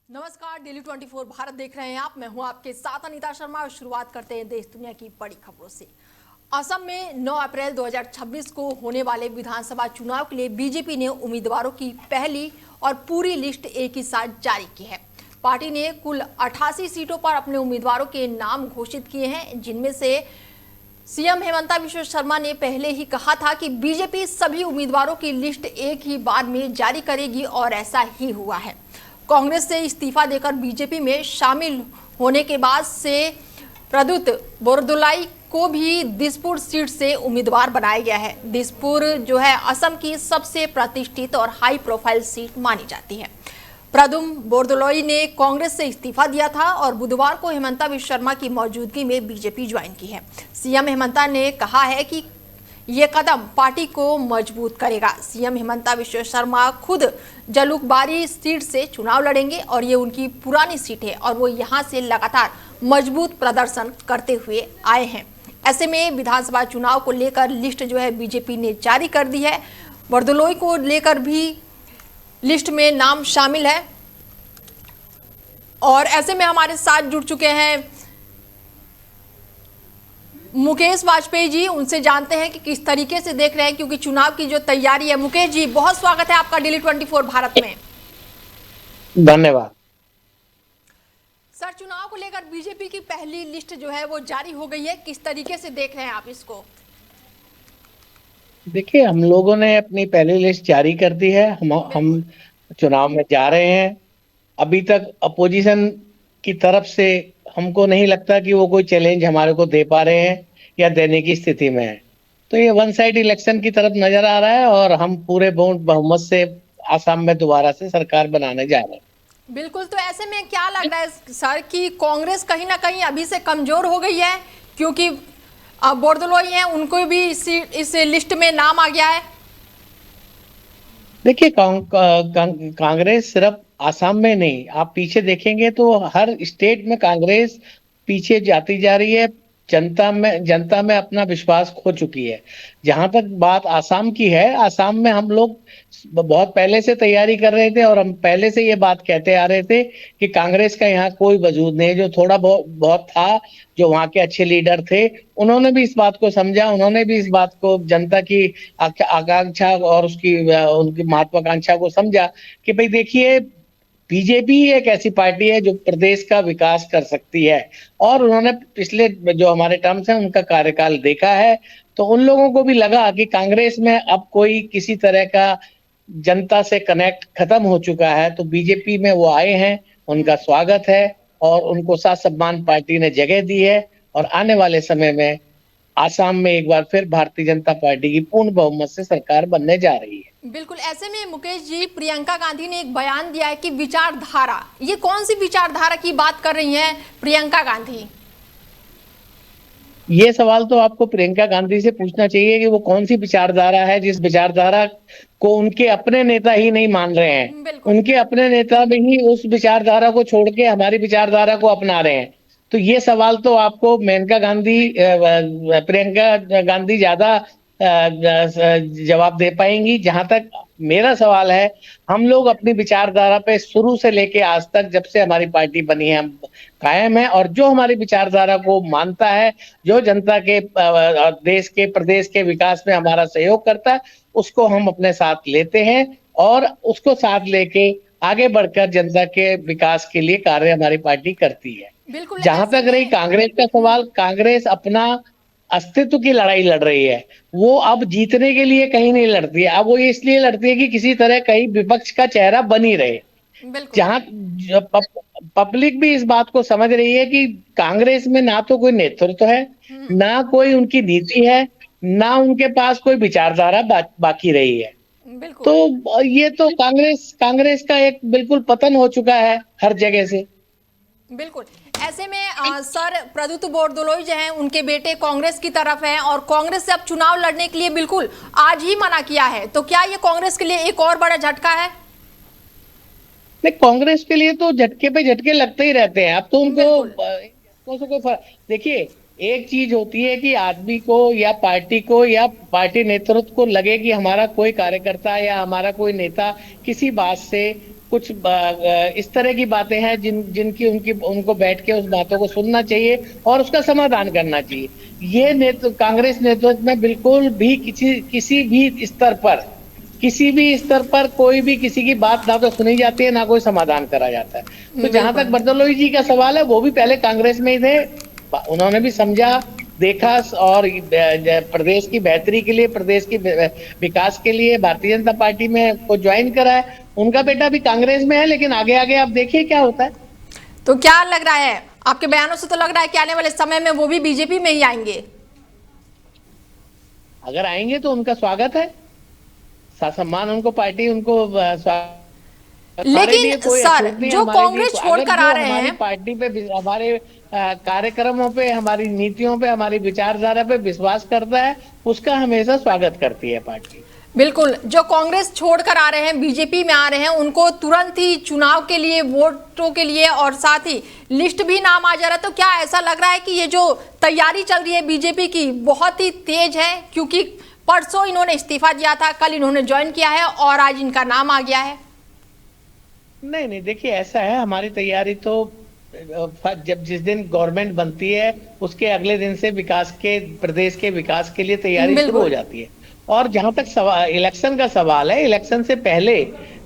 नमस्कार, डेली 24 भारत देख रहे हैं आप। मैं हूं आपके साथ अनीता शर्मा और शुरुआत करते हैं देश दुनिया की बड़ी खबरों से। असम में 9 अप्रैल 2026 को होने वाले विधानसभा चुनाव के लिए बीजेपी ने उम्मीदवारों की पहली और पूरी लिस्ट एक ही साथ जारी की है। पार्टी ने कुल 88 सीटों पर अपने उम्मीदवारों के नाम घोषित किए हैं, जिनमें से सीएम हेमंता बिश्व शर्मा ने पहले ही कहा था कि बीजेपी सभी उम्मीदवारों की लिस्ट एक ही बार में जारी करेगी और ऐसा ही हुआ है। कांग्रेस से इस्तीफा देकर बीजेपी में शामिल होने के बाद से प्रद्युत बोरदोलाई को भी दिसपुर सीट से उम्मीदवार बनाया गया है। दिसपुर जो है असम की सबसे प्रतिष्ठित और हाई प्रोफाइल सीट मानी जाती है। प्रद्युम बोरदोलाई ने कांग्रेस से इस्तीफा दिया था और बुधवार को हेमंता बिश्व शर्मा की मौजूदगी में बीजेपी ज्वाइन की है। सीएम हेमंता ने कहा है कि ये कदम पार्टी को मजबूत करेगा। सीएम हेमंता बिश्व शर्मा खुद जलुकबारी सीट से चुनाव लड़ेंगे और ये उनकी पुरानी सीट है और वो यहाँ से लगातार मजबूत प्रदर्शन करते हुए आए हैं। ऐसे में विधानसभा चुनाव को लेकर लिस्ट जो है बीजेपी ने जारी कर दी है। बोरदोलाई को लेकर भी लिस्ट में नाम शामिल है और ऐसे में हमारे साथ जुड़ चुके हैं मुकेश वाजपेयी जी। उनसे जानते हैं कि किस तरीके से देख रहे हैं, क्योंकि चुनाव की जो तैयारी है। मुकेश जी, बहुत स्वागत है आपका डेली 24 भारत में। धन्यवाद। सर, चुनाव को लेकर बीजेपी की पहली लिस्ट जो है वो जारी हो गई है, किस तरीके से देख रहे हैं आप इसको? देखिए, हम लोगों ने अपनी पहली लिस्ट जारी कर दी है। हम चुनाव में जा रहे हैं। अभी तक अपोजिशन की तरफ से हमको नहीं लगता कि वो कोई चैलेंज हमारे को दे पा रहे हैं या देने की स्थिति में है। तो ये वन साइड इलेक्शन की तरफ नजर आ रहा है और हम पूरे बहुमत से आसाम में दोबारा से सरकार बनाने जा रहे हैं। बिल्कुल। तो ऐसे में क्या लग रहा है सर कि कांग्रेस कहीं ना कहीं अभी से कमजोर हो गई है, क्योंकि बोरदोलाई हैं, उनको भी इस लिस्ट में नाम आ गया है? देखिए, कांग्रेस सिर्फ आसाम में नहीं, आप पीछे देखेंगे तो हर स्टेट में कांग्रेस पीछे जाती जा रही है। जनता में अपना विश्वास खो चुकी है। जहां तक बात आसाम की है, आसाम में हम लोग बहुत पहले से तैयारी कर रहे थे और हम पहले से ये बात कहते आ रहे थे कि कांग्रेस का यहाँ कोई वजूद नहीं है। जो थोड़ा बहुत था, जो वहाँ के अच्छे लीडर थे, उन्होंने भी इस बात को समझा, उन्होंने भी इस बात को, जनता की आकांक्षा और उनकी महत्वाकांक्षा को समझा कि भाई देखिए, बीजेपी एक ऐसी पार्टी है जो प्रदेश का विकास कर सकती है। और उन्होंने पिछले जो हमारे टर्म्स हैं उनका कार्यकाल देखा है, तो उन लोगों को भी लगा कि कांग्रेस में अब कोई किसी तरह का जनता से कनेक्ट खत्म हो चुका है। तो बीजेपी में वो आए हैं, उनका स्वागत है और उनको साथ सम्मान पार्टी ने जगह दी है। और आने वाले समय में आसाम में एक बार फिर भारतीय जनता पार्टी की पूर्ण बहुमत से सरकार बनने जा रही है। बिल्कुल। ऐसे में मुकेश जी, प्रियंका गांधी ने एक बयान दिया है कि विचारधारा, ये कौन सी विचारधारा की बात कर रही हैं प्रियंका गांधी? ये सवाल तो आपको प्रियंका गांधी से पूछना चाहिए कि वो कौन सी विचारधारा है जिस विचारधारा को उनके अपने नेता ही नहीं मान रहे हैं। उनके अपने नेता भी ही उस विचारधारा को छोड़ के हमारी विचारधारा को अपना रहे हैं। तो ये सवाल तो आपको प्रियंका गांधी ज्यादा जवाब दे पाएंगी। जहां तक मेरा सवाल है, हम लोग अपनी विचारधारा पे शुरू से लेके आज तक, जब से हमारी पार्टी बनी है, हम कायम है। और जो हमारी विचारधारा को मानता है, जो जनता के, देश के, प्रदेश के विकास में हमारा सहयोग करता है, उसको हम अपने साथ लेते हैं और उसको साथ लेके आगे बढ़कर जनता के विकास के लिए कार्य हमारी पार्टी करती है। बिल्कुल। जहां तक रही कांग्रेस का सवाल, कांग्रेस अपना अस्तित्व की लड़ाई लड़ रही है। वो अब जीतने के लिए कहीं नहीं लड़ती है, अब वो इसलिए लड़ती है कि किसी तरह कहीं विपक्ष का चेहरा बनी रहे। जहां पब्लिक भी इस बात को समझ रही है कि कांग्रेस में ना तो कोई नेतृत्व है, ना कोई उनकी नीति है, ना उनके पास कोई विचारधारा बाकी रही है। तो ये तो कांग्रेस का एक बिल्कुल पतन हो चुका है हर जगह से। बिल्कुल। ऐसे में सर, प्रद्युत बोरदोलाई जो हैं, उनके बेटे कांग्रेस की तरफ हैं और कांग्रेस से अब चुनाव लड़ने के लिए बिल्कुल आज ही मना किया है। तो क्या ये कांग्रेस के लिए एक और बड़ा झटका है? नहीं, कांग्रेस के लिए तो झटके पे झटके लगते ही रहते हैं। अब तो उनको देखिए, एक चीज होती है कि आदमी को या पार्टी को या पार्टी नेतृत्व को लगे कि हमारा कोई कार्यकर्ता या हमारा कोई नेता किसी बात से कुछ इस तरह की बातें हैं जिनकी उनकी उनको बैठ के उस बातों को सुनना चाहिए और उसका समाधान करना चाहिए। ये कांग्रेस नेतृत्व में बिल्कुल भी किसी भी स्तर पर कोई भी किसी की बात ना तो सुनी जाती है, ना कोई समाधान करा जाता है। तो जहां तक बिल्कुल बरदलोई जी का सवाल है, वो भी पहले कांग्रेस में ही थे, उन्होंने भी समझा, देखा और प्रदेश की बेहतरी के लिए, प्रदेश की विकास के लिए भारतीय जनता पार्टी में को ज्वाइन करा है। उनका बेटा भी कांग्रेस में है, लेकिन आगे आगे आप देखिए क्या होता है। तो क्या लग रहा है आपके बयानों से, तो लग रहा है कि आने वाले समय में वो भी बीजेपी में ही आएंगे? अगर आएंगे तो उनका स्वागत है, सम्मान उनको पार्टी उनको हमारे लिए लेकिन कोई सर, अछूत नहीं है। जो हमारे लिए कांग्रेस छोड़कर आ रहे हमारी हैं, पार्टी पे हमारे कार्यक्रमों पे, हमारी नीतियों पे, हमारी विचारधारा पे विश्वास करता है, उसका हमेशा स्वागत करती है पार्टी। बिल्कुल, जो कांग्रेस छोड़कर आ रहे हैं, बीजेपी में आ रहे हैं, उनको तुरंत ही चुनाव के लिए, वोटों के लिए और साथ ही लिस्ट भी नाम आ जा रहा है। तो क्या ऐसा लग रहा है कि ये जो तैयारी चल रही है बीजेपी की बहुत ही तेज है? क्योंकि परसों इन्होंने इस्तीफा दिया था, कल इन्होंने ज्वाइन किया है और आज इनका नाम आ गया है। नहीं नहीं, देखिए ऐसा है, हमारी तैयारी तो जब जिस दिन गवर्नमेंट बनती है उसके अगले दिन से विकास के, प्रदेश के विकास के लिए तैयारी शुरू हो जाती है। और जहां तक इलेक्शन का सवाल है, इलेक्शन से पहले,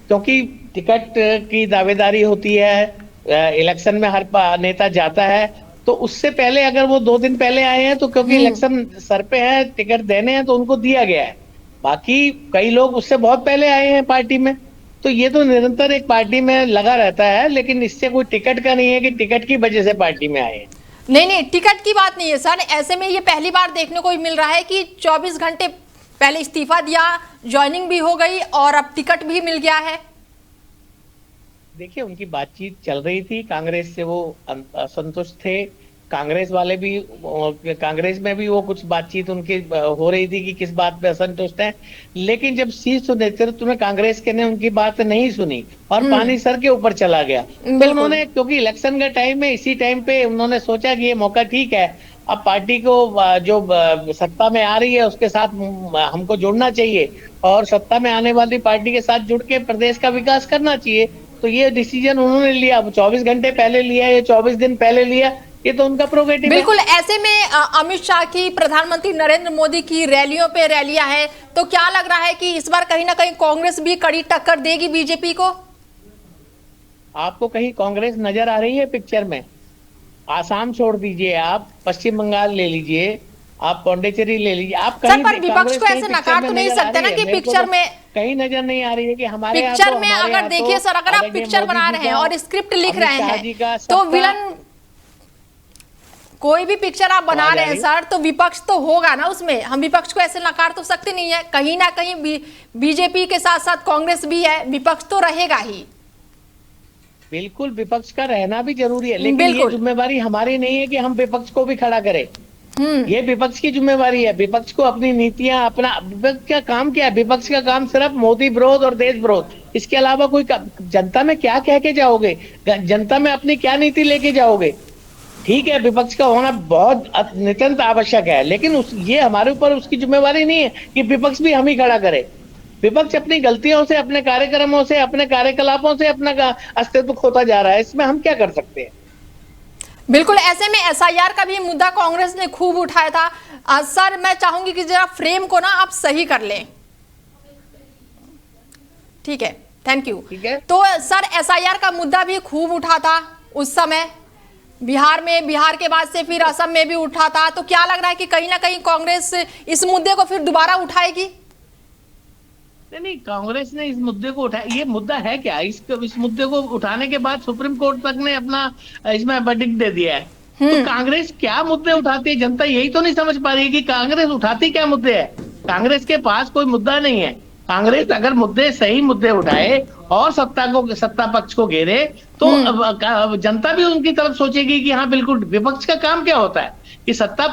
क्योंकि टिकट की दावेदारी होती है, इलेक्शन में हर नेता जाता है, तो उससे पहले अगर वो 2 दिन पहले आए हैं तो क्योंकि इलेक्शन सर पे है, टिकट देने हैं, तो उनको दिया गया है। बाकी कई लोग उससे बहुत पहले आए हैं पार्टी में, तो ये तो निरंतर एक पार्टी में लगा रहता है, लेकिन इससे कोई टिकट का नहीं है कि टिकट की वजह से पार्टी में आए हैं। नहीं नहीं, टिकट की बात नहीं है सर। ऐसे में ये पहली बार देखने को मिल रहा है कि 24 घंटे पहले इस्तीफा दिया, ज्वाइनिंग भी हो गई और अब टिकट भी मिल गया है। देखिए, उनकी बातचीत चल रही थी, कांग्रेस से वो असंतुष्ट थे, कांग्रेस वाले भी, कांग्रेस में भी वो कुछ बातचीत उनकी हो रही थी कि किस बात पे असंतुष्ट है। लेकिन जब शीर्ष नेतृत्व में कांग्रेस के ने उनकी बात नहीं सुनी और पानी सर के ऊपर चला गया, तो उन्होंने, क्योंकि इलेक्शन का टाइम है, इसी टाइम पे उन्होंने सोचा कि ये मौका ठीक है, अब पार्टी को जो सत्ता में आ रही है उसके साथ हमको जुड़ना चाहिए और सत्ता में आने वाली पार्टी के साथ जुड़ के प्रदेश का विकास करना चाहिए। तो ये डिसीजन उन्होंने लिया। अब 24 घंटे पहले लिया या 24 दिन पहले लिया, ये तो उनका प्रोग्रेटिव है। बिल्कुल। ऐसे में अमित शाह की, प्रधानमंत्री नरेंद्र मोदी की रैलियों पे रैलियां हैं, तो क्या लग रहा है कि इस बार कहीं ना कहीं कांग्रेस भी कड़ी टक्कर देगी बीजेपी को? आपको कहीं कांग्रेस नजर आ रही है पिक्चर में? आसाम छोड़ दीजिए, आप पश्चिम बंगाल ले लीजिए, आप पौंडीचेरी ले लीजिए, आप कहीं पर विपक्ष को ऐसे नकार तो नहीं सकते ना कि पिक्चर में कहीं नजर नहीं आ रही है कि हमारे पिक्चर में अगर देखिए सर, अगर आप पिक्चर बना रहे हैं और स्क्रिप्ट लिख रहे हैं तो विलन, कोई भी पिक्चर आप बना रहे हैं सर, तो विपक्ष तो होगा ना उसमें। हम विपक्ष को ऐसे नकार तो सकते नहीं है। कहीं ना कहीं बीजेपी के साथ साथ कांग्रेस भी है, विपक्ष तो रहेगा ही। बिल्कुल, विपक्ष का रहना भी जरूरी है, लेकिन ये जिम्मेवारी हमारी नहीं है कि हम विपक्ष को भी खड़ा करें। ये विपक्ष की जिम्मेवारी है। विपक्ष को अपनी नीतियां, अपना, विपक्ष का काम क्या है? विपक्ष का काम सिर्फ मोदी विरोध और देश विरोध, इसके अलावा कोई, जनता में क्या कह के जाओगे? जनता में अपनी क्या नीति लेके जाओगे? ठीक है, विपक्ष का होना बहुत नितांत आवश्यक है, लेकिन ये हमारे ऊपर उसकी जिम्मेवारी नहीं है कि विपक्ष भी हम ही खड़ा करे। विपक्ष अपनी गलतियों से, अपने कार्यक्रमों से, अपने कार्यकलापों से अपना अस्तित्व खोता जा रहा है, इसमें हम क्या कर सकते हैं? बिल्कुल। ऐसे में एसआईआर का भी मुद्दा कांग्रेस ने खूब उठाया था। सर, मैं चाहूंगी कि जरा फ्रेम को ना आप सही कर लें। ठीक है, थैंक यू। ठीक है। तो सर, एसआईआर का मुद्दा भी खूब उठा था उस समय, बिहार में, बिहार के बाद से फिर असम में भी उठा था। तो क्या लग रहा है कि कहीं ना कहीं कांग्रेस इस मुद्दे को फिर दोबारा उठाएगी? नहीं, कांग्रेस ने इस मुद्दे को उठाया। ये मुद्दा है क्या? इस मुद्दे को उठाने के बाद सुप्रीम कोर्ट तक ने अपना इसमें वर्डिक्ट दे दिया है। तो कांग्रेस क्या मुद्दे उठाती है? जनता यही तो नहीं समझ पा रही है कि कांग्रेस उठाती क्या मुद्दे है। कांग्रेस के पास कोई मुद्दा नहीं है। कांग्रेस अगर मुद्दे, सही मुद्दे उठाए और सत्ता पक्ष को घेरे, तो जनता भी उनकी तरफ सोचेगी कि हाँ बिल्कुल, विपक्ष का काम क्या होता है कि सत्ता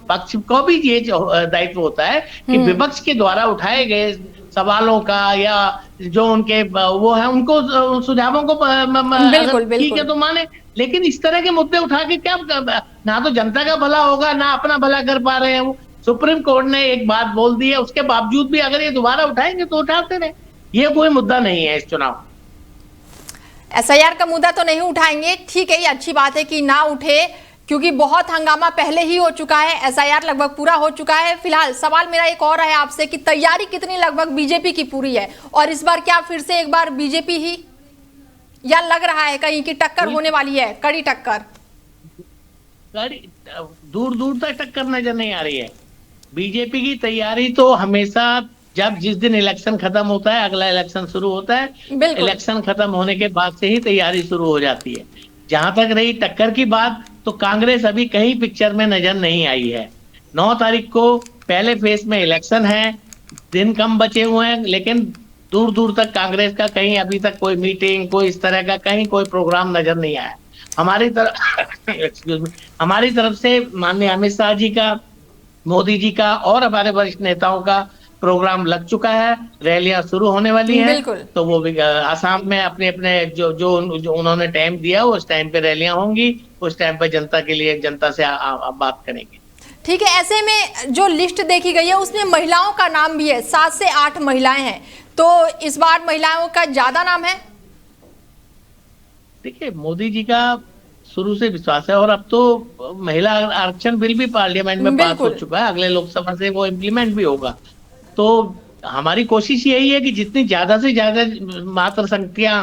पक्ष को भी ये दायित्व होता है कि विपक्ष के द्वारा उठाए गए सवालों का या जो उनके वो है, उनको सुझावों को ठीक है तो माने। लेकिन इस तरह के मुद्दे उठा के क्या, ना तो जनता का भला होगा, ना अपना भला कर पा रहे हैं वो। सुप्रीम कोर्ट ने एक बात बोल दी है, उसके बावजूद भी अगर ये दोबारा उठाएंगे तो उठाते रहे। ये कोई मुद्दा नहीं है इस चुनाव। एसआईआर का मुद्दा तो नहीं उठाएंगे, ठीक है, ये अच्छी बात है कि ना उठे, क्योंकि बहुत हंगामा पहले ही हो चुका है, एसआईआर लगभग पूरा हो चुका है। फिलहाल सवाल मेरा एक और है आपसे कि तैयारी कितनी लगभग बीजेपी की पूरी है, और इस बार क्या फिर से एक बार बीजेपी ही, या लग रहा है कहीं की टक्कर होने वाली है, कड़ी टक्कर? दूर दूर तक टक्कर नजर नहीं आ रही है। बीजेपी की तैयारी तो हमेशा, जब जिस दिन इलेक्शन खत्म होता है अगला इलेक्शन शुरू होता है, बिल्कुल। इलेक्शन खत्म होने के बाद से ही तैयारी शुरू हो जाती है। जहां तक रही टक्कर की बात, तो कांग्रेस अभी कहीं पिक्चर में नजर नहीं आई है। 9 तारीख को पहले फेज में इलेक्शन है, दिन कम बचे हुए हैं, लेकिन दूर दूर तक कांग्रेस का कहीं अभी तक कोई मीटिंग, कोई इस तरह का कहीं कोई प्रोग्राम नजर नहीं आया। हमारी तरफ एक्सक्यूज मी, हमारी तरफ से माननीय अमित शाह जी का, मोदी जी का और हमारे वरिष्ठ नेताओं का प्रोग्राम लग चुका है, रैलियां शुरू होने वाली हैं। बिल्कुल। तो वो भी आसाम में अपने अपने जो उन्होंने टाइम दिया उस टाइम पे रैलियां होंगी, उस टाइम पे जनता के लिए, जनता से बात करेंगे। ठीक है, ऐसे में जो लिस्ट देखी गई है उसमें महिलाओं का नाम भी है, 7 से 8 महिलाएं हैं, तो इस बार महिलाओं का ज्यादा नाम है। देखिए, मोदी जी का शुरू से विश्वास है, और अब तो महिला आरक्षण बिल भी पार्लियामेंट में पास हो चुका है, अगले लोकसभा से वो इम्प्लीमेंट भी होगा। तो हमारी कोशिश यही है कि जितनी ज्यादा से ज्यादा मात्र संख्या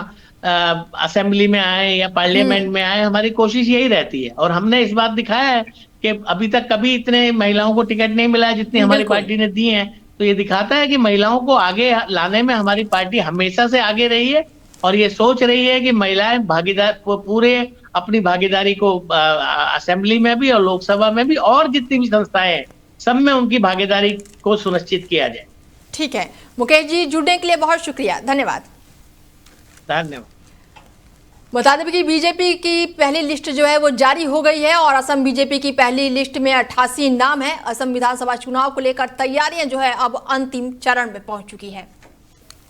असेंबली में आए या पार्लियामेंट में आए, हमारी कोशिश यही रहती है। और हमने इस बात दिखाया है कि अभी तक कभी इतने महिलाओं को टिकट नहीं मिला है जितनी हमारी पार्टी ने दी है। तो ये दिखाता है कि महिलाओं को आगे लाने में हमारी पार्टी हमेशा से आगे रही है, और ये सोच रही है कि महिलाएं भागीदार पूरे अपनी भागीदारी को असेंबली में भी और लोकसभा में भी और जितनी भी संस्थाएं हैं सब में उनकी भागीदारी को सुनिश्चित किया जाए। ठीक है मुकेश जी, जुड़ने के लिए बहुत शुक्रिया, धन्यवाद। धन्यवाद। बता दें कि बीजेपी की पहली लिस्ट जो है वो जारी हो गई है, और असम बीजेपी की पहली लिस्ट में 88 नाम है। असम विधानसभा चुनाव को लेकर तैयारियां जो है अब अंतिम चरण में पहुंच चुकी है।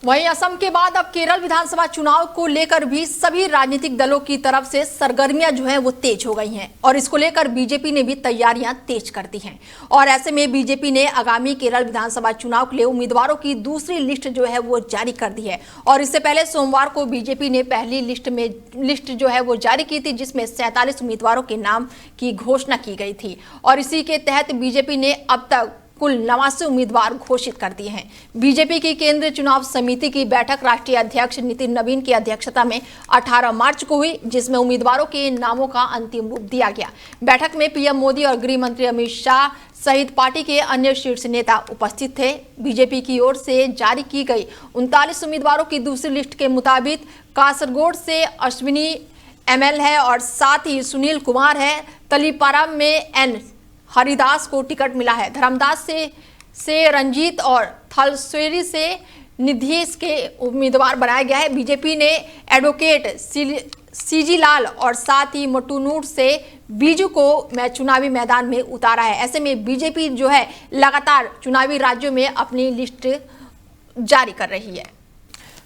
वहीं असम के बाद अब केरल विधानसभा चुनाव को लेकर भी सभी राजनीतिक दलों की तरफ से सरगर्मियां जो हैं वो तेज हो गई हैं, और इसको लेकर बीजेपी ने भी तैयारियां तेज कर दी हैं। और ऐसे में बीजेपी ने आगामी केरल विधानसभा चुनाव के लिए उम्मीदवारों की दूसरी लिस्ट जो है वो जारी कर दी है। और इससे पहले सोमवार को बीजेपी ने पहली लिस्ट जो है वो जारी की थी, जिसमें 47 उम्मीदवारों के नाम की घोषणा की गई थी, और इसी के तहत बीजेपी ने अब तक कुल 89 उम्मीदवार घोषित कर दिए हैं। बीजेपी की केंद्रीय चुनाव समिति की बैठक राष्ट्रीय अध्यक्ष नितिन नवीन की अध्यक्षता में 18 मार्च को हुई, जिसमें उम्मीदवारों के नामों का अंतिम रूप दिया गया। बैठक में पीएम मोदी और गृह मंत्री अमित शाह सहित पार्टी के अन्य शीर्ष नेता उपस्थित थे। बीजेपी की ओर से जारी की गई 39 उम्मीदवारों की दूसरी लिस्ट के मुताबिक कासरगोड से अश्विनी एमएल है, और साथ ही सुनील कुमार है। तलीपाराम में एन हरिदास को टिकट मिला है। धर्मदास से रंजीत और थलसेरी से निधेश के उम्मीदवार बनाया गया है। बीजेपी ने एडवोकेट सीजी लाल और साथ ही मटूनूर से बीजू को चुनावी मैदान में उतारा है। ऐसे में बीजेपी जो है लगातार चुनावी राज्यों में अपनी लिस्ट जारी कर रही है।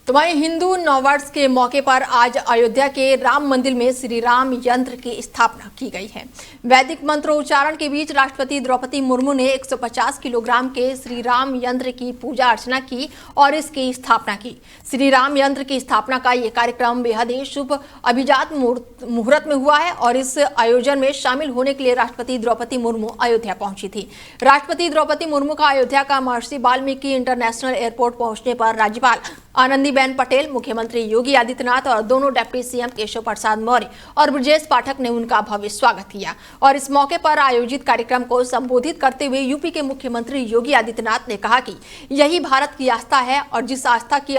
तो वहीं हिंदू नववर्ष के मौके पर आज अयोध्या के राम मंदिर में श्री राम यंत्र की स्थापना की गई है। वैदिक मंत्रोच्चारण के बीच राष्ट्रपति द्रौपदी मुर्मू ने 150 किलोग्राम के श्री राम यंत्र की पूजा अर्चना की और इसकी स्थापना की। श्री राम यंत्र की स्थापना का ये कार्यक्रम बेहद ही शुभ अभिजात मुहूर्त में हुआ है, और इस आयोजन में शामिल होने के लिए राष्ट्रपति द्रौपदी मुर्मू अयोध्या पहुंची थी। राष्ट्रपति द्रौपदी मुर्मू का अयोध्या का महर्षि वाल्मीकि इंटरनेशनल एयरपोर्ट पहुंचने पर राज्यपाल आनंदीबेन पटेल, मुख्यमंत्री योगी आदित्यनाथ और दोनों डिप्टी सीएम केशव प्रसाद मौर्य और ब्रजेश पाठक ने उनका भव्य स्वागत किया। और इस मौके पर आयोजित कार्यक्रम को संबोधित करते हुए यूपी के मुख्यमंत्री योगी आदित्यनाथ ने कहा कि यही भारत की आस्था है, और जिस आस्था की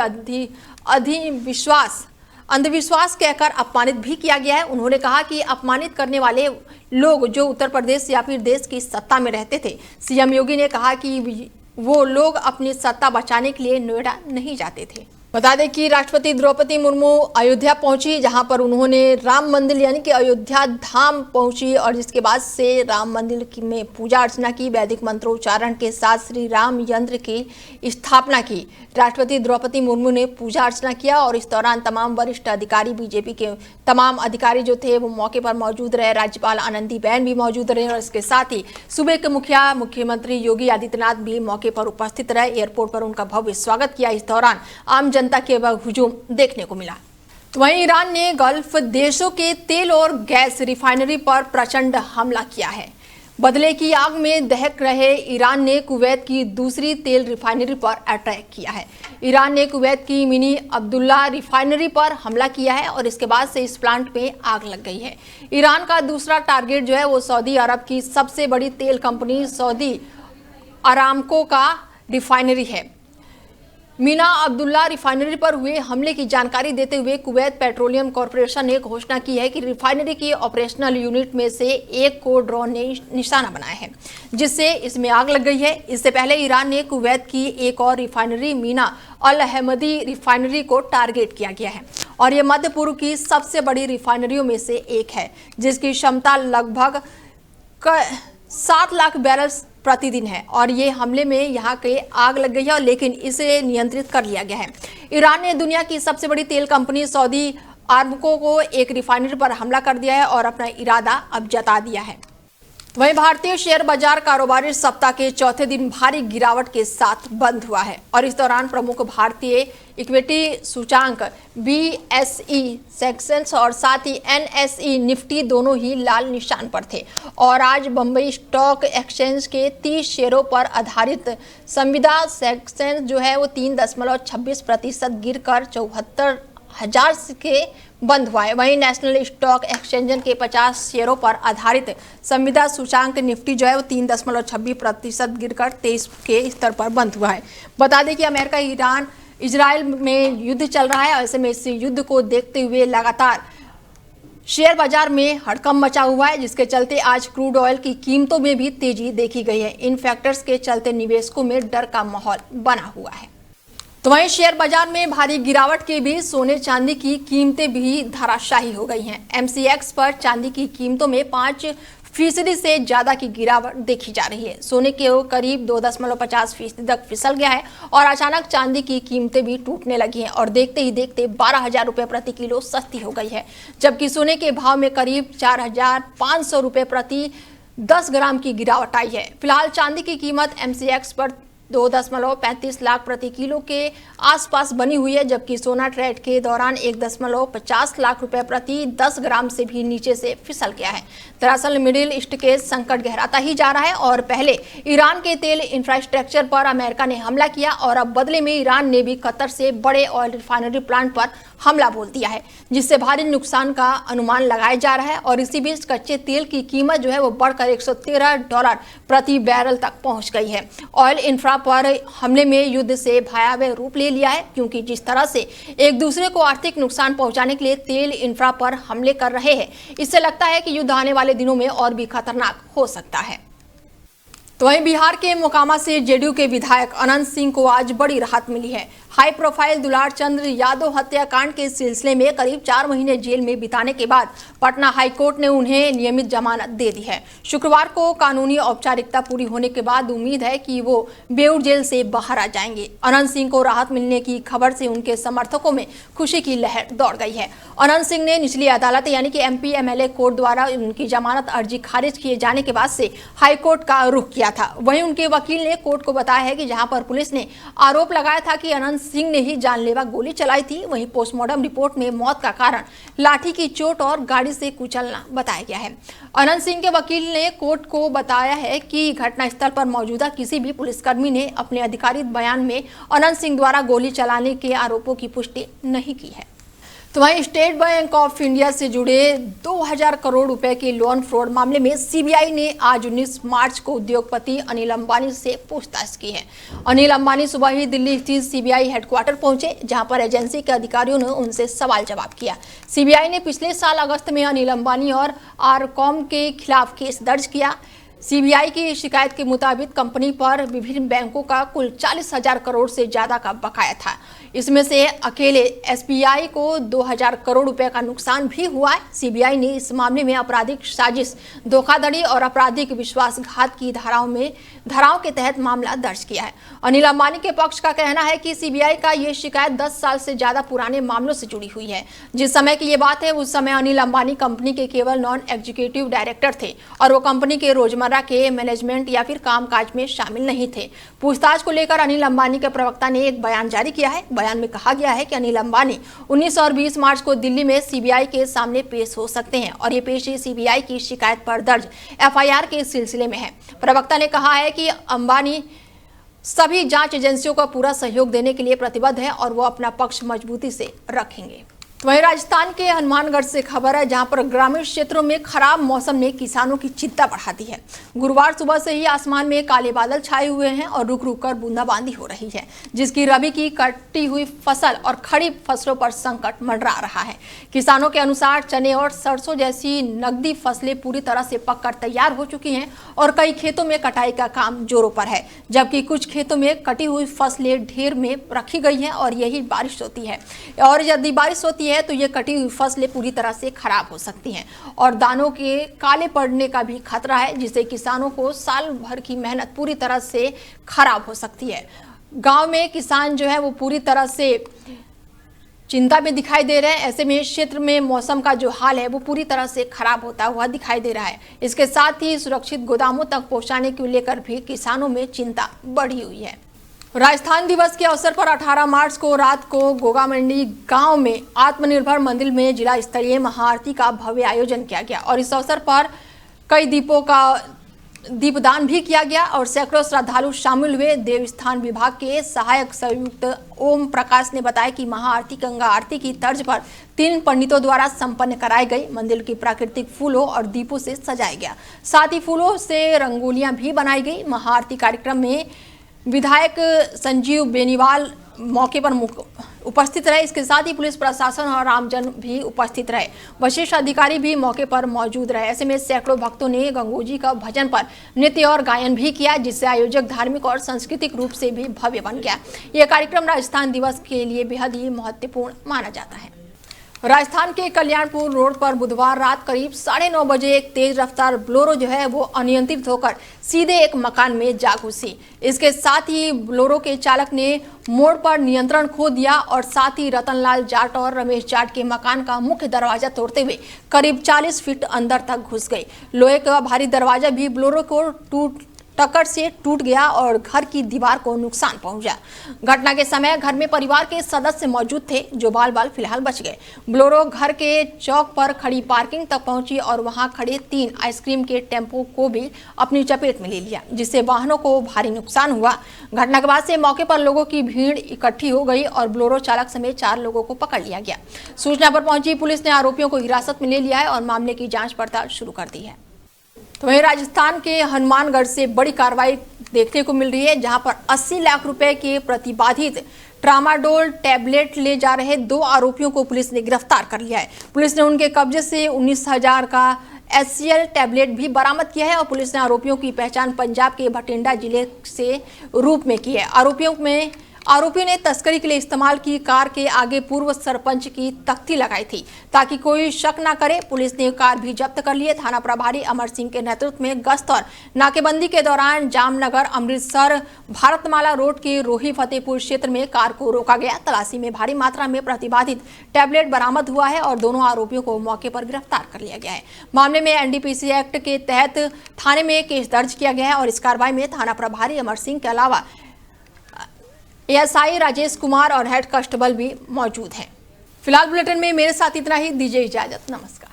अंधविश्वास कहकर अपमानित भी किया गया है। उन्होंने कहा कि अपमानित करने वाले लोग जो उत्तर प्रदेश या फिर देश की सत्ता में रहते थे, सीएम योगी ने कहा कि वो लोग अपनी सत्ता बचाने के लिए नोएडा नहीं जाते थे। बता दें कि राष्ट्रपति द्रौपदी मुर्मू अयोध्या पहुंची, जहां पर उन्होंने राम मंदिर यानी कि अयोध्या धाम पहुंची, और जिसके बाद से राम मंदिर में पूजा अर्चना की, वैदिक मंत्रोच्चारण के साथ श्री राम यंत्र की स्थापना की। राष्ट्रपति द्रौपदी मुर्मू ने पूजा अर्चना किया, और इस दौरान तमाम वरिष्ठ अधिकारी, बीजेपी के तमाम अधिकारी जो थे वो मौके पर मौजूद रहे। राज्यपाल आनंदीबेन भी मौजूद रहे, और इसके साथ ही सूबे के मुख्यमंत्री योगी आदित्यनाथ भी मौके पर उपस्थित रहे। एयरपोर्ट पर उनका भव्य स्वागत किया। इस दौरान आम जनता के हुजूम देखने को मिला। तो वहीं ईरान ने गल्फ देशों के तेल और गैस रिफाइनरी पर प्रचंड हमला किया है। बदले की आग में दहक रहे ईरान ने कुवैत की दूसरी तेल रिफाइनरी पर अटैक किया है। ईरान ने कुवैत की मिनी अब्दुल्ला रिफाइनरी पर हमला किया है और इसके बाद से इस प्लांट में आग लग गई है। ईरान का दूसरा टारगेट जो है वो सऊदी अरब की सबसे बड़ी तेल कंपनी सऊदी अरामको का रिफाइनरी है। मीना अब्दुल्ला रिफाइनरी पर हुए हमले की जानकारी देते हुए कुवैत पेट्रोलियम कॉर्पोरेशन ने घोषणा की है कि रिफाइनरी की ऑपरेशनल यूनिट में से एक को ड्रोन ने निशाना बनाया है, जिससे इसमें आग लग गई है। इससे पहले ईरान ने कुवैत की एक और रिफाइनरी मीना अल अहमदी रिफाइनरी को टारगेट किया गया है और ये मध्य पूर्व की सबसे बड़ी रिफाइनरियों में से एक है, जिसकी क्षमता लगभग 7 लाख बैरल प्रतिदिन है और ये हमले में यहाँ के आग लग गई है, लेकिन इसे नियंत्रित कर लिया गया है। ईरान ने दुनिया की सबसे बड़ी तेल कंपनी सऊदी अरामको को एक रिफाइनरी पर हमला कर दिया है और अपना इरादा अब जता दिया है। वहीं भारतीय शेयर बाजार कारोबारी सप्ताह के चौथे दिन भारी गिरावट के साथ बंद हुआ है और इस दौरान प्रमुख भारतीय इक्विटी सूचांक BSE सेंसेक्स और साथ ही NSE निफ्टी दोनों ही लाल निशान पर थे और आज बंबई स्टॉक एक्सचेंज के 30 शेयरों पर आधारित संविदा सेंसेक्स जो है वो 3.26% गिरकर 74,000 के बंद हुआ है। वहीं नेशनल स्टॉक एक्सचेंज के 50 शेयरों पर आधारित संविदा सूचांक निफ्टी जो है वो 3.26% गिरकर 23 के स्तर पर बंद हुआ है। बता दें कि अमेरिका ईरान इजराइल में युद्ध चल रहा है और ऐसे में इस युद्ध को देखते हुए लगातार शेयर बाजार में हड़कंप मचा हुआ है, जिसके चलते आज क्रूड ऑयल की कीमतों में भी तेजी देखी गई है। इन फैक्टर्स के चलते निवेशकों में डर का माहौल बना हुआ है। तो वहीं शेयर बाजार में भारी गिरावट के बीच सोने चांदी की कीमतें भी धराशायी हो गई हैं। MCX पर चांदी की कीमतों में 5% से ज्यादा की गिरावट देखी जा रही है। सोने के करीब 2.50% तक फिसल गया है और अचानक चांदी की कीमतें भी टूटने लगी हैं और देखते ही देखते 12,000 रुपये प्रति किलो सस्ती हो गई है, जबकि सोने के भाव में करीब 4,500 रुपये प्रति 10 ग्राम की गिरावट आई है। फिलहाल चांदी की कीमत MCX पर 2.35 लाख प्रति किलो के आसपास बनी हुई है, जबकि सोना ट्रेड के दौरान 1.50 लाख रुपए प्रति 10 ग्राम से भी नीचे से फिसल गया है। दरअसल मिडिल ईस्ट के संकट गहराता ही जा रहा है और पहले ईरान के तेल इंफ्रास्ट्रक्चर पर अमेरिका ने हमला किया और अब बदले में ईरान ने भी कतर से बड़े ऑयल रिफाइनरी प्लांट पर हमला बोल दिया है, जिससे भारी नुकसान का अनुमान लगाया जा रहा है। और इसी बीच कच्चे तेल की कीमत जो है वो बढ़कर $113 प्रति बैरल तक पहुंच गई है। ऑयल इंफ्रा पर हमले में युद्ध से भयावह रूप ले लिया है, क्योंकि जिस तरह से एक दूसरे को आर्थिक नुकसान पहुंचाने के लिए तेल इंफ्रा पर हमले कर रहे हैं, इससे लगता है कि युद्ध आने वाले दिनों में और भी खतरनाक हो सकता है। तो वहीं बिहार के मोकामा से जेडीयू के विधायक अनंत सिंह को आज बड़ी राहत मिली है। हाई प्रोफाइल दुलार चंद्र यादव हत्याकांड के सिलसिले में करीब 4 महीने जेल में बिताने के बाद पटना हाईकोर्ट ने उन्हें नियमित जमानत दे दी है। शुक्रवार को कानूनी औपचारिकता पूरी होने के बाद उम्मीद है कि वो बेऊर जेल से बाहर आ जाएंगे। अनंत सिंह को राहत मिलने की खबर से उनके समर्थकों में खुशी की लहर दौड़ गई है। अनंत सिंह ने निचली अदालत यानी कि MP MLA कोर्ट द्वारा उनकी जमानत अर्जी खारिज किए जाने के बाद से हाईकोर्ट का रुख किया था। वहीं उनके वकील ने कोर्ट को बताया है कि जहां पर पुलिस ने आरोप लगाया था कि अनंत सिंह ने ही जानलेवा गोली चलाई थी, वहीं पोस्टमार्टम रिपोर्ट में मौत का कारण लाठी की चोट और गाड़ी से कुचलना बताया गया है। अनंत सिंह के वकील ने कोर्ट को बताया है कि घटनास्थल पर मौजूदा किसी भी पुलिसकर्मी ने अपने आधिकारिक बयान में अनंत सिंह द्वारा गोली चलाने के आरोपों की पुष्टि नहीं की है। तो वहीं स्टेट बैंक ऑफ इंडिया से जुड़े 2000 करोड़ रुपए के लोन फ्रॉड मामले में CBI ने आज 19 मार्च को उद्योगपति अनिल अंबानी से पूछताछ की है। अनिल अंबानी सुबह ही दिल्ली स्थित CBI हेडक्वार्टर पहुंचे, जहां पर एजेंसी के अधिकारियों ने उनसे सवाल जवाब किया। CBI ने पिछले साल अगस्त में अनिल अंबानी और आरकॉम के खिलाफ केस दर्ज किया। CBI की शिकायत के मुताबिक कंपनी पर विभिन्न बैंकों का कुल 40,000 करोड़ से ज्यादा का बकाया था। इसमें से अकेले SBI को 2,000 करोड़ रुपए का नुकसान भी हुआ है। CBI ने इस मामले में आपराधिक साजिश, धोखाधड़ी और आपराधिक विश्वासघात की धाराओं में धाराओं के तहत मामला दर्ज किया है। अनिल अंबानी के पक्ष का कहना है कि सीबीआई का ये शिकायत 10 साल से ज्यादा पुराने मामलों से जुड़ी हुई है। जिस समय की ये बात है उस समय अनिल अंबानी कंपनी के केवल नॉन एग्जीक्यूटिव डायरेक्टर थे और वो कंपनी के रोजमर्रा के मैनेजमेंट या फिर कामकाज में शामिल नहीं थे। पूछताछ को लेकर अनिल अंबानी के प्रवक्ता ने एक बयान जारी किया है। बयान में कहा गया है कि अनिल अंबानी 19 और 20 मार्च को दिल्ली में सीबीआई के सामने पेश हो सकते हैं और ये पेशी सीबीआई की शिकायत पर दर्ज एफआईआर के सिलसिले में है। प्रवक्ता ने कहा है कि अंबानी सभी जांच एजेंसियों का पूरा सहयोग देने के लिए प्रतिबद्ध है और वो अपना पक्ष मजबूती से रखेंगे। वहीं राजस्थान के हनुमानगढ़ से खबर है, जहां पर ग्रामीण क्षेत्रों में खराब मौसम ने किसानों की चिंता बढ़ा दी है। गुरुवार सुबह से ही आसमान में काले बादल छाए हुए हैं और रुक रुक कर बूंदाबांदी हो रही है, जिसकी रबी की कटी हुई फसल और खड़ी फसलों पर संकट मंडरा रहा है। किसानों के अनुसार चने और सरसों जैसी नकदी फसलें पूरी तरह से पककर तैयार हो चुकी हैं और कई खेतों में कटाई का काम जोरों पर है, जबकि कुछ खेतों में कटी हुई फसलें ढेर में रखी गई हैं और यही बारिश होती है और यदि बारिश होती है तो ये कटी हुई फसलें पूरी तरह से खराब हो सकती हैं और दानों के काले पड़ने का भी खतरा है, जिससे किसानों को साल भर की मेहनत पूरी तरह से खराब हो सकती है। गांव में किसान जो है वो पूरी तरह से चिंता में दिखाई दे रहे हैं। ऐसे में क्षेत्र में मौसम का जो हाल है वो पूरी तरह से खराब होता हुआ दिखाई दे रहा है। इसके साथ ही सुरक्षित गोदामों तक पहुंचाने को लेकर भी किसानों में चिंता बढ़ी हुई है। राजस्थान दिवस के अवसर पर 18 मार्च को रात को गोगामंडी गांव में आत्मनिर्भर मंदिर में जिला स्तरीय महाआरती का भव्य आयोजन किया गया और इस अवसर पर कई दीपों का दीपदान भी किया गया और सैकड़ों श्रद्धालु शामिल हुए। देवस्थान विभाग के सहायक संयुक्त ओम प्रकाश ने बताया कि महाआरती गंगा आरती की तर्ज पर 3 पंडितों द्वारा संपन्न कराई गई। मंदिर की प्राकृतिक फूलों और दीपों से सजाया गया, साथ ही फूलों से रंगोलियां भी बनाई गई। महाआरती कार्यक्रम में विधायक संजीव बेनीवाल मौके पर उपस्थित रहे। इसके साथ ही पुलिस प्रशासन और आमजन भी उपस्थित रहे। वरिष्ठ अधिकारी भी मौके पर मौजूद रहे। ऐसे में सैकड़ों भक्तों ने गंगोजी का भजन पर नृत्य और गायन भी किया, जिससे आयोजक धार्मिक और सांस्कृतिक रूप से भी भव्य बन गया। यह कार्यक्रम राजस्थान दिवस के लिए बेहद ही महत्वपूर्ण माना जाता है। राजस्थान के कल्याणपुर रोड पर बुधवार रात करीब 9:30 बजे एक तेज रफ्तार बोलेरो जो है वो अनियंत्रित होकर सीधे एक मकान में जा घुसी। इसके साथ ही बोलेरो के चालक ने मोड़ पर नियंत्रण खो दिया और साथ ही रतनलाल जाट और रमेश जाट के मकान का मुख्य दरवाजा तोड़ते हुए करीब 40 फीट अंदर तक घुस गई। लोहे का भारी दरवाजा भी बोलेरो को टक्कर से टूट गया और घर की दीवार को नुकसान पहुंचा। घटना के समय घर में परिवार के सदस्य मौजूद थे, जो बाल बाल फिलहाल बच गए। बोलेरो घर के चौक पर खड़ी पार्किंग तक पहुंची और वहां खड़े 3 आइसक्रीम के टेम्पो को भी अपनी चपेट में ले लिया, जिससे वाहनों को भारी नुकसान हुआ। घटना के बाद से मौके पर लोगों की भीड़ इकट्ठी हो गई और बोलेरो चालक समेत 4 लोगों को पकड़ लिया गया। सूचना पर पहुंची पुलिस ने आरोपियों को हिरासत में ले लिया है और मामले की जाँच पड़ताल शुरू कर दी है। तो वहीं राजस्थान के हनुमानगढ़ से बड़ी कार्रवाई देखने को मिल रही है, जहां पर 80 लाख रुपए के प्रतिबाधित ट्रामाडोल टैबलेट ले जा रहे 2 आरोपियों को पुलिस ने गिरफ्तार कर लिया है। पुलिस ने उनके कब्जे से 19,000 का HCl टैबलेट भी बरामद किया है और पुलिस ने आरोपियों की पहचान पंजाब के भटिंडा जिले से रूप में की है। आरोपियों ने तस्करी के लिए इस्तेमाल की कार के आगे पूर्व सरपंच की तख्ती लगाई थी ताकि कोई शक न करे। पुलिस ने कार भी जब्त कर ली है। थाना प्रभारी अमर सिंह के नेतृत्व में गश्त और नाकेबंदी के दौरान जामनगर अमृतसर भारतमाला रोड के रोही फतेहपुर क्षेत्र में कार को रोका गया। तलाशी में भारी मात्रा में प्रतिबाधित टैबलेट बरामद हुआ है और दोनों आरोपियों को मौके पर गिरफ्तार कर लिया गया है। मामले में NDPC एक्ट के तहत थाने में केस दर्ज किया गया है और इस कार्रवाई में थाना प्रभारी अमर सिंह के अलावा ASI राजेश कुमार और हेड कांस्टेबल भी मौजूद हैं। फिलहाल बुलेटिन में मेरे साथ इतना ही। दीजिए इजाजत। नमस्कार।